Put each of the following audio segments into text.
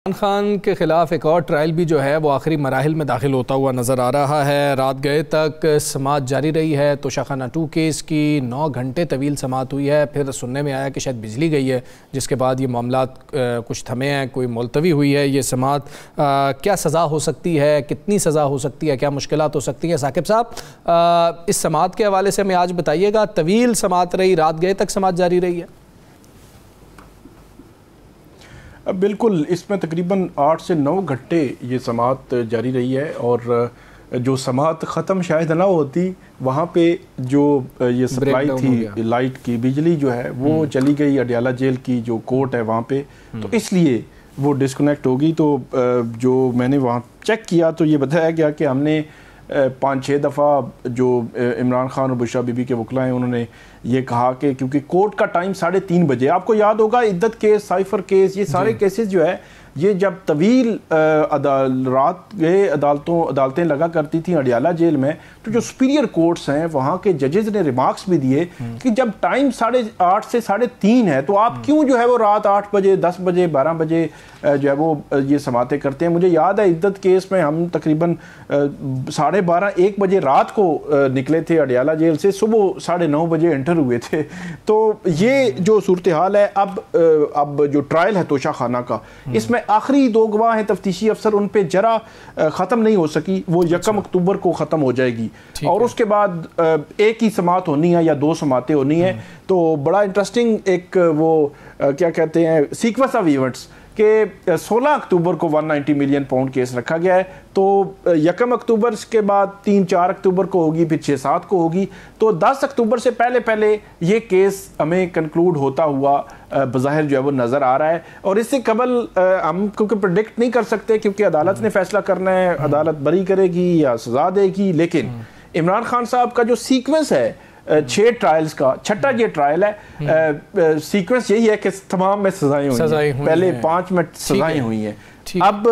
इमरान खान के ख़िलाफ़ एक और ट्रायल भी जो है वो आखिरी मराहिल में दाखिल होता हुआ नज़र आ रहा है। रात गए तक समाअत जारी रही है। तोशाखाना 2 केस की 9 घंटे तवील समाअत हुई है। फिर सुनने में आया कि शायद बिजली गई है, जिसके बाद ये मामलात कुछ थमे हैं, कोई मुलतवी हुई है ये समाअत। क्या सज़ा हो सकती है, कितनी सज़ा हो सकती है, क्या मुश्किलात हो सकती हैं? साकिब साहब, इस समाअत के हवाले से हमें आज बताइएगा। तवील समाअत रही, रात गए तक समाअत जारी रही है। बिल्कुल, इसमें तकरीबन 8 से 9 घंटे ये समाअत जारी रही है और जो समाअत ख़त्म शायद ना होती, वहाँ पे जो ये सप्लाई थी लाइट की, बिजली जो है वो चली गई अडियाला जेल की जो कोर्ट है वहाँ पे, तो इसलिए वो डिस्कनेक्ट होगी। तो जो मैंने वहाँ चेक किया तो ये बताया गया कि हमने 5-6 दफ़ा जो इमरान खान और बुशरा बीबी के वकला हैं उन्होंने ये कहा कि क्योंकि कोर्ट का टाइम 3:30 बजे, आपको याद होगा इद्दत केस, साइफर केस, ये सारे केसेस जो है ये जब तवील रात गए अदालतें लगा करती थी अडियाला जेल में, तो जो सुपीरियर कोर्ट्स हैं वहाँ के जजेस ने रिमार्क्स भी दिए कि जब टाइम 8:30 से 3:30 है तो आप क्यों जो है वो रात 8 बजे, 10 बजे, 12 बजे जो है वो ये समातें करते हैं। मुझे याद है इद्दत केस में हम तकरीबन 12:30-1 बजे रात को निकले थे अडियाला जेल से, सुबह 9:30 बजे एंटर हुए थे। तो ये जो सूरत हाल है, अब जो ट्रायल है तोशाखाना का, इसमें आखिरी 2 गवाह हैं तफ्तीशी अफसर, उन पे जरा ख़त्म नहीं हो सकी, वो 1 अक्टूबर को ख़त्म हो जाएगी और उसके बाद एक ही समाअत होनी है या 2 समातें होनी है। तो बड़ा इंटरेस्टिंग एक वो क्या कहते हैं सीक्वेंस ऑफ इवेंट्स कि 16 अक्टूबर को 190 मिलियन पाउंड केस रखा गया है, तो 1 अक्टूबर के बाद 3-4 अक्टूबर को होगी, फिर 6-7 को होगी, तो 10 अक्टूबर से पहले ये केस हमें कंक्लूड होता हुआ बज़ाहिर जो है वो नज़र आ रहा है। और इससे कबल हम क्योंकि प्रेडिक्ट नहीं कर सकते क्योंकि अदालत ने फैसला करना है, अदालत बरी करेगी या सज़ा देगी, लेकिन इमरान खान साहब का जो सीक्वेंस है 6 ट्रायल्स का 6ठा ये ट्रायल है। सीक्वेंस यही है कि तमाम में सजाएं हुई हैं, पहले 5 में सजाएं हुई हैं। अब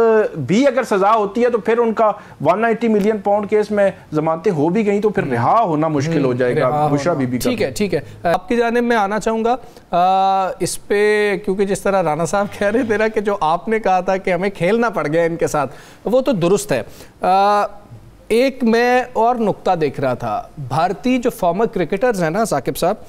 भी अगर सजा होती है तो फिर उनका 190 मिलियन पाउंड केस में जमानतें हो भी गई तो फिर रिहा होना मुश्किल हो जाएगा बुशरा बीबी का। ठीक है, आपकी जानिब में आना चाहूँगा इस पे, क्योंकि जिस तरह राना साहब कह रहे थे ना कि जो आपने कहा था कि हमें खेलना पड़ गया इनके साथ, वो तो दुरुस्त है। एक मैं और नुक्ता देख रहा था, भारतीय जो फॉर्मर क्रिकेटर्स हैं ना साकिब साहब,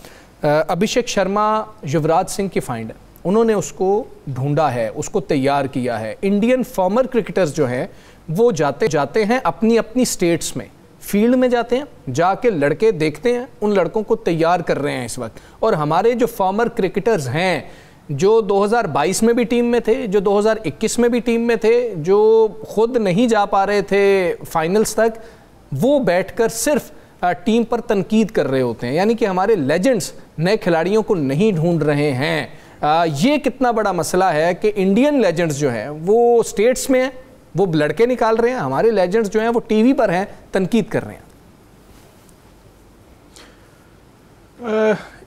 अभिषेक शर्मा, युवराज सिंह की फाइंड है, उन्होंने उसको ढूंढा है, उसको तैयार किया है। इंडियन फॉर्मर क्रिकेटर्स जो हैं वो जाते हैं अपनी अपनी स्टेट्स में, फील्ड में जाते हैं, जाके लड़के देखते हैं, उन लड़कों को तैयार कर रहे हैं इस वक्त। और हमारे जो फॉर्मर क्रिकेटर्स हैं जो 2022 में भी टीम में थे, जो 2021 में भी टीम में थे, जो खुद नहीं जा पा रहे थे फाइनल्स तक, वो बैठकर सिर्फ टीम पर तनकीद कर रहे होते हैं। यानी कि हमारे लेजेंड्स नए खिलाड़ियों को नहीं ढूंढ रहे हैं। ये कितना बड़ा मसला है कि इंडियन लेजेंड्स जो हैं वो स्टेट्स में हैं, वो लड़के निकाल रहे हैं, हमारे लेजेंड्स जो हैं वो टीवी पर हैं, तनकीद कर रहे हैं।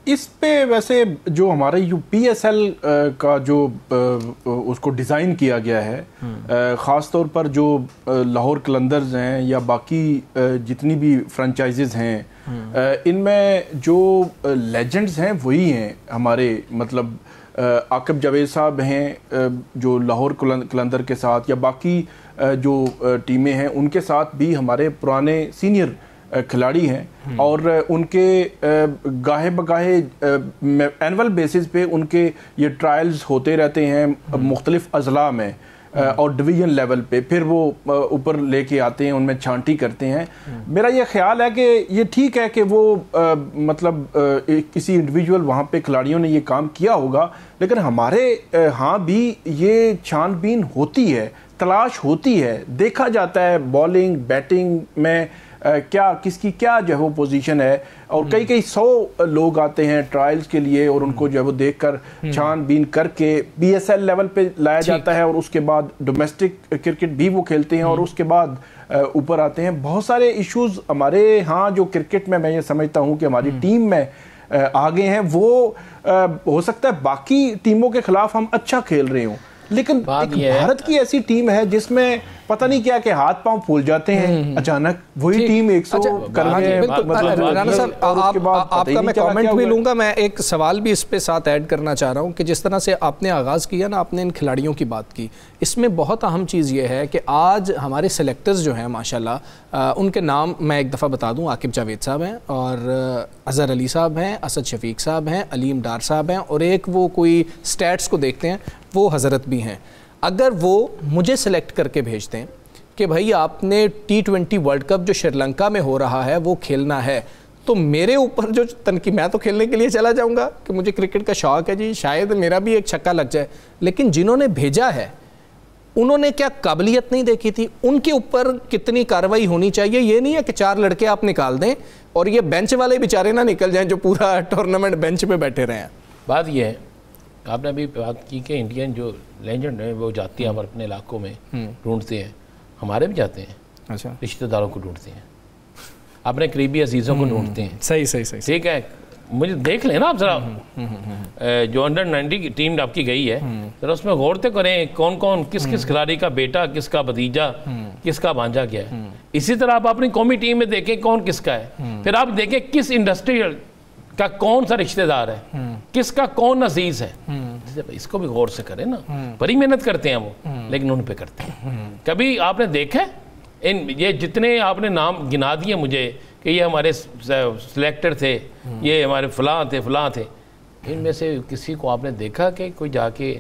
इस पे वैसे जो हमारे UPSL का जो उसको डिज़ाइन किया गया है, ख़ास तौर पर जो लाहौर कलंदर्स हैं या बाकी जितनी भी फ्रेंचाइजेज़ हैं, इनमें जो लेजेंड्स हैं वही हैं हमारे, मतलब आकिब जावेद साहब हैं जो लाहौर कलंदर के साथ, या बाकी जो टीमें हैं उनके साथ भी हमारे पुराने सीनियर खिलाड़ी हैं और उनके गाहे बगाहे एनुअल बेसिस पे उनके ये ट्रायल्स होते रहते हैं मुख्तलिफ अजला में और डिवीज़न लेवल पे, फिर वो ऊपर लेके आते हैं, उनमें छांटी करते हैं। मेरा ये ख्याल है कि ये ठीक है कि वो मतलब किसी इंडिविजुअल वहाँ पे खिलाड़ियों ने ये काम किया होगा, लेकिन हमारे यहाँ भी ये छानबीन होती है, तलाश होती है, देखा जाता है बॉलिंग बैटिंग में क्या किसकी क्या जो है वो पोजीशन है, और कई 100 लोग आते हैं ट्रायल्स के लिए और उनको जो है वो देखकर छानबीन करके BSL लेवल पे लाया जाता है और उसके बाद डोमेस्टिक क्रिकेट भी वो खेलते हैं और उसके बाद ऊपर आते हैं। बहुत सारे इश्यूज हमारे यहाँ जो क्रिकेट में मैं ये समझता हूँ कि हमारी टीम में आगे हैं, वो हो सकता है बाकी टीमों के खिलाफ हम अच्छा खेल रहे हों, लेकिन एक भारत की ऐसी टीम है जिसमें पता नहीं क्या कि हाथ पांव फूल जाते हैं अचानक, वही टीम 100 कर गए। राणा साहब आपका मैं कमेंट भी लूंगा, मैं एक सवाल भी इस पे साथ ऐड करना चाह रहा हूं कि जिस तरह से आपने आगाज़ किया ना, आपने इन खिलाड़ियों की बात की, इसमें बहुत अहम चीज़ ये है कि आज हमारे सेलेक्टर्स जो हैं माशाल्लाह, उनके नाम मैं एक दफ़ा बता दूं, आकिब जावेद साहब हैं और अज़हर अली साहब हैं, असद शफीक साहब हैं, अलीम डार साहब हैं, और एक वो कोई स्टैट्स को देखते हैं वो हज़रत भी हैं। अगर वो मुझे सेलेक्ट करके भेजते हैं कि भाई आपने T20 वर्ल्ड कप जो श्रीलंका में हो रहा है वो खेलना है, तो मेरे ऊपर जो तनकीद, मैं तो खेलने के लिए चला जाऊंगा कि मुझे क्रिकेट का शौक़ है जी, शायद मेरा भी एक छक्का लग जाए, लेकिन जिन्होंने भेजा है उन्होंने क्या काबिलियत नहीं देखी थी, उनके ऊपर कितनी कार्रवाई होनी चाहिए। ये नहीं है कि 4 लड़के आप निकाल दें और ये बेंच वाले बेचारे ना निकल जाएं जो पूरा टूर्नामेंट बेंच पे बैठे रहे हैं। बात ये है, आपने अभी बात की कि इंडियन जो लेजेंड है वो जाती है हम अपने इलाकों में ढूंढते हैं, हमारे भी जाते हैं, अच्छा, रिश्तेदारों को ढूंढते हैं, अपने करीबी अजीज़ों को ढूंढते हैं। सही सही सही, ठीक है, मुझे देख लेना आप जरा जो अंडर 90 की टीम आपकी गई है, जरा उसमें गौर तो करें कौन कौन किस किस खिलाड़ी का बेटा, किसका भतीजा, किसका भांजा क्या है। इसी तरह आप अपनी कौमी टीम में देखें कौन किसका है, फिर आप देखें किस इंडस्ट्री का कौन सा रिश्तेदार है, किसका कौन अजीज है, इसको भी गौर से करें ना। बड़ी मेहनत करते हैं वो, लेकिन उन पे करते हैं। कभी आपने देखा इन ये जितने आपने नाम गिना दिए मुझे कि ये हमारे सिलेक्टर थे, ये हमारे फलां थे, इनमें से किसी को आपने देखा कि कोई जाके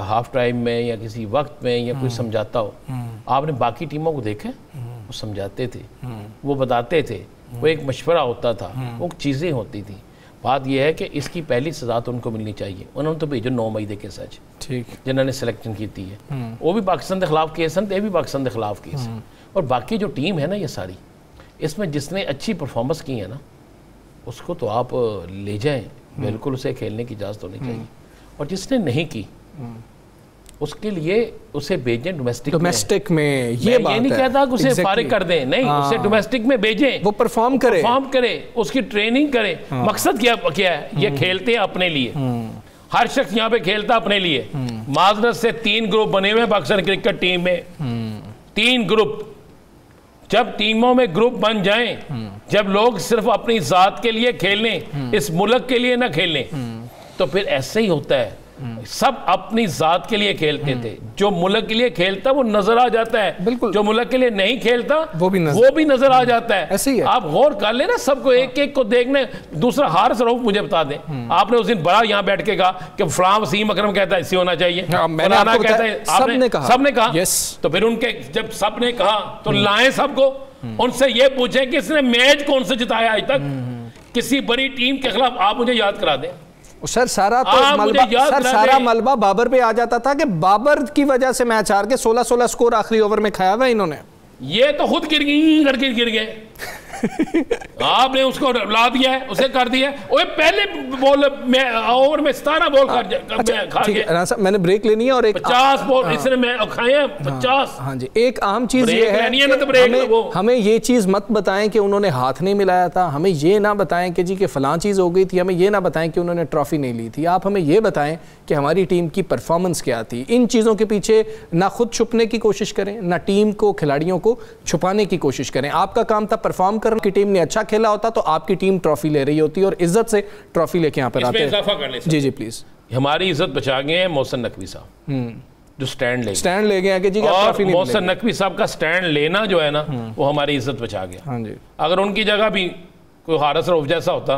हाफ टाइम में या किसी वक्त में या कोई समझाता हो? आपने बाकी टीमों को देखा, वो समझाते थे, वो बताते थे, वो एक मशवरा होता था, वो चीज़ें होती थी। बात यह है कि इसकी पहली सजा तो उनको मिलनी चाहिए। उन्होंने तो भेजो 9 मई दे के सच, ठीक, जिन्होंने सिलेक्शन की थी है, वो भी पाकिस्तान के खिलाफ केस हैं, ये भी पाकिस्तान के खिलाफ केस। और बाकी जो टीम है ना ये सारी, इसमें जिसने अच्छी परफॉर्मेंस की है ना उसको तो आप ले जाएं, बिल्कुल उसे खेलने की इजाज़त होनी चाहिए। और जिसने नहीं की उसके लिए उसे भेजें डोमेस्टिक में। ये बात नहीं कहता कि उसे फारिग कर दें, नहीं, उसे डोमेस्टिक में भेजें, वो परफॉर्म करे, उसकी ट्रेनिंग करे। मकसद क्या है, ये खेलते हैं अपने लिए, हर शख्स यहाँ पे खेलता अपने लिए। माजरत से 3 ग्रुप बने हुए पाकिस्तान क्रिकेट टीम में, 3 ग्रुप। जब टीमों में ग्रुप बन जाएं, जब लोग सिर्फ अपनी जात के लिए खेलें, इस मुल्क के लिए ना खेलें, तो फिर ऐसे ही होता है। सब अपनी जात के लिए खेलते थे, जो मुल्क के लिए खेलता वो नजर आ जाता है, बिल्कुल, जो मुल्क के लिए नहीं खेलता वो भी नजर आ जाता है। ऐसे ही है। आप गौर कर लेना, सबको एक एक को देखने। दूसरा हारिस रऊफ मुझे बता दें, आपने उस दिन बड़ा यहाँ बैठ के कहा कि फलां वसीम अकरम कहता है ऐसे होना चाहिए, सबने कहा, तो फिर उनके जब सबने कहा तो लाएं सबको, उनसे ये पूछें कि इसने मैच कौन से जिताया आज तक किसी बड़ी टीम के खिलाफ, आप मुझे याद करा दें। सर सारा मलबा बाबर पे आ जाता था कि बाबर की वजह से मैच हार के 16-16 स्कोर आखिरी ओवर में खाया हुआ इन्होंने। ये तो खुद गिर गए आपने उसको ला दिया है, उसे कर दिया है। ओए पहले बॉल में ओवर में 17 बॉल खा गया। मैंने ब्रेक लेनी है और एक 50 बॉल इसने मैं खाए हैं 50। हाँ जी, एक अहम चीज ये है, हमें ये चीज मत बताएं कि उन्होंने हाथ नहीं मिलाया था, हमें ये ना बताएं कि जी कि फलां चीज हो गई थी, हमें ये ना बताएं कि उन्होंने ट्रॉफी नहीं ली थी। आप हमें ये बताएं कि हमारी टीम की परफॉर्मेंस क्या थी। इन चीज़ों के पीछे ना खुद छुपने की कोशिश करें, ना टीम को, खिलाड़ियों को छुपाने की कोशिश करें। आपका काम था परफॉर्म करना, की टीम ने अच्छा खेला होता तो आपकी टीम ट्रॉफी ले रही होती और इज्जत से ट्रॉफी लेके यहाँ पर आते हैं। जी जी प्लीज। हमारी इज्जत बचा गए हैं मोहसिन नकवी साहब, जो स्टैंड ले गए कि जी ट्रॉफी नहीं। मोहसिन नकवी साहब का स्टैंड लेना जो है ना वो हमारी इज्जत बचा गया। हाँ जी, अगर उनकी जगह भी कोई हारिस रऊफ जैसा होता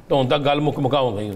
तो उनका गल मुका हो गई।